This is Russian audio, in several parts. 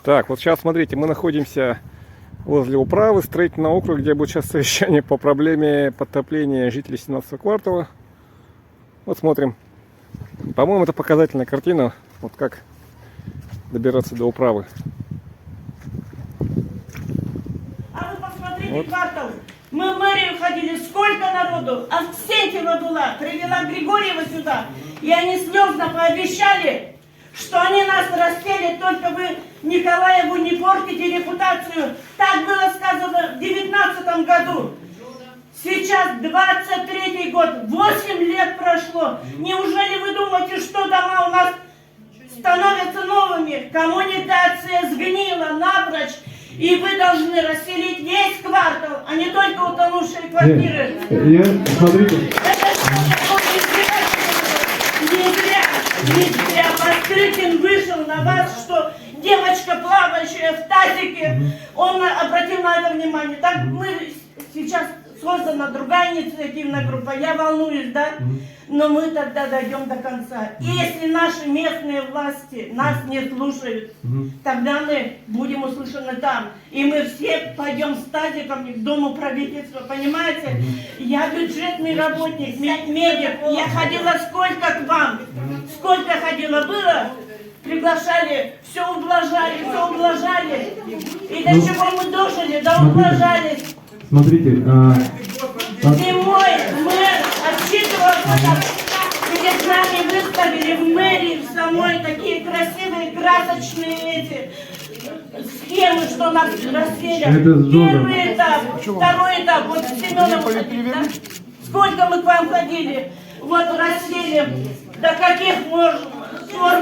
Так, вот сейчас смотрите, мы находимся возле управы строительного округа, где будет сейчас совещание по проблеме подтопления жителей 17 квартала. Вот смотрим. По-моему, это показательная картина, вот как добираться до управы. А вы посмотрите вот. Квартал. Мы в мэрию ходили, сколько народу. Авксентьева была, привела Григорьева сюда. И они слезно пообещали, что они нас расселят, только вы Николаеву не портите репутацию. Так было сказано в 19 году. Сейчас 23-й год, 8 лет прошло. Неужели вы думаете, что дома у нас становятся новыми? Коммуникация сгнила напрочь. И вы должны расселить весь квартал, а не только утонувшие квартиры. Смотрите. Не зря Бастрыкин вышел на вас, что девочка, плавающая в тазике, он обратил на это внимание. Так мы сейчас создана другая инициативная группа, я волнуюсь, да? Но мы тогда дойдем до конца. И если наши местные власти нас не слушают, тогда мы будем услышаны там. И мы все пойдем с тазиком к Дому правительства, понимаете? Я бюджетный работник, медик, я ходила сколько к вам, сколько ходила, было, приглашали, все ублажали. И до чего мы дожили, да ублажались. Смотрите, Зимой мэр отчитывался, перед нами выставили в мэрии в самой такие красивые, красочные эти схемы, что нас расселят. Первый этап, второй этап, вот Семенов, да? Сколько мы к вам ходили, вот рассели, до каких пор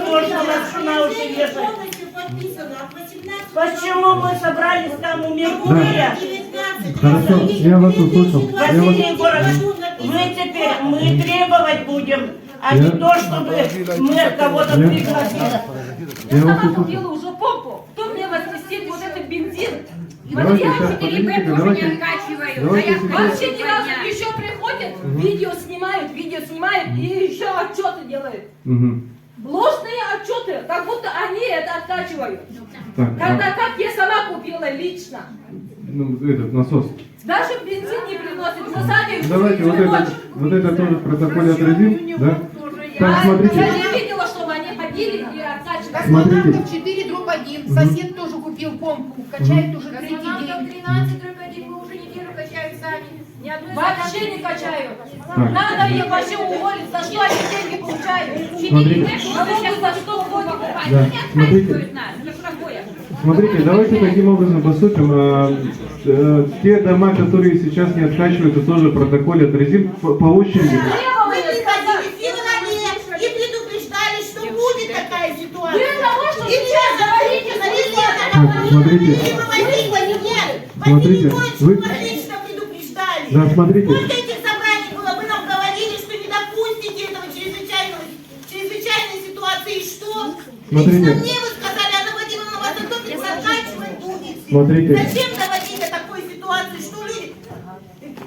можно нас на уши вешать. Почему мы собрались там у Меркурия? Хорошо, я вас услышал. Василий Егорович, мы требовать будем, а не то, чтобы мэр кого-то пригласил. Я сама купила уже помпу. Кто мне возместит вот этот бензин? Вот я 4Б тоже не откачиваю. Вообще ни разу еще приходят, видео снимают и еще отчеты делают. Ложные отчеты, как будто они это откачивают. Когда как я сама купила лично. Ну, этот насос. Даже бензин не приносит. Мы сами давайте вот это тоже в протоколе отразим, да? Так, смотрите. Я не видела, чтобы они ходили и откачивали. Космонавтов 4/1. Сосед тоже купил помпу. Качает уже третий Космонавтов день. 13/1. Мы уже неделю качаем сами. Ни одной вообще не качаю. Так. Надо их вообще уволить. За что они деньги получают? Смотрите. Налоги за что уходят? Да. Смотрите. Смотрите, давайте таким образом поступим. Те дома, которые сейчас не откачиваются, тоже в протоколе отразим по очереди. Вы приходили в феврале и предупреждали, что будет такая ситуация. И сейчас говорите, Смотрите. и проводите нет. Смотрите, вы... Отлично предупреждали. Да, смотрите. Вот этих собраний было, вы нам говорили, что не допустите этого чрезвычайной ситуации. И что? Смотрите. Лично мне вы сказали, Анна Владимировна, вас это только заканчивать будете. Смотрите. Зачем доводить до такой ситуации, что люди,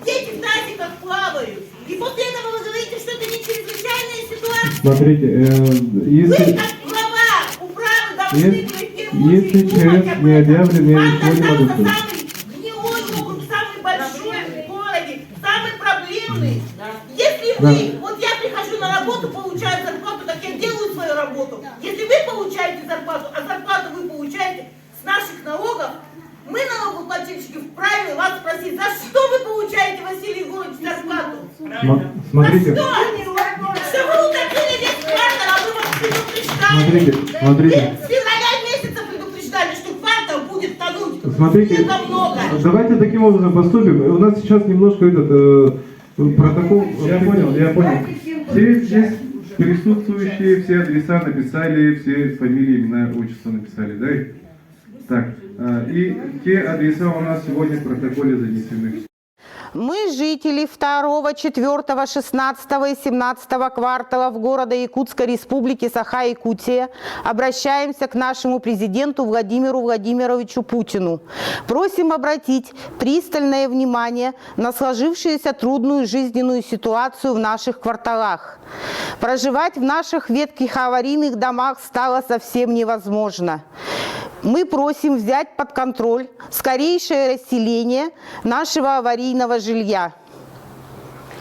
дети в тазиках плавают? И после этого вы говорите, что это не чрезвычайная ситуация. Смотрите, Вы, если... как глава управы, должны быть в первую если очередь ЧС думать об не этом. объявлен, я Вам ничего не могу достался сказать. самый гнилой округ, самый большой в городе, самый проблемный. Если вы, вот я прихожу на работу, получаю зарплату, так я делаю свою работу. Если вы получаете зарплату, а зарплату вы получаете с наших налогов, мы, налогоплательщики, вправе вас спросить, за что вы получаете, Василий Егорович, зарплату? Смотрите. За что вы утопили весь квартал, а вы вас предупреждали? Смотрите. Вы с февраля месяца предупреждали, что квартал будет тонуть. Смотрите, Слишком много. давайте таким образом поступим. У нас сейчас немножко этот протокол. Я понял. Все здесь присутствующие, все адреса написали, все фамилии, имена, отчества написали, да? Так, и те адреса у нас сегодня в протоколе занесены. Мы, жители 2, 4, 16 и 17 кварталов города Якутской Республики Саха-Якутия, обращаемся к нашему президенту Владимиру Владимировичу Путину. Просим обратить пристальное внимание на сложившуюся трудную жизненную ситуацию в наших кварталах. Проживать в наших ветхих аварийных домах стало совсем невозможно. Мы просим взять под контроль скорейшее расселение нашего аварийного жилья.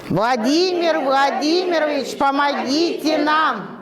Владимир Владимирович, помогите нам!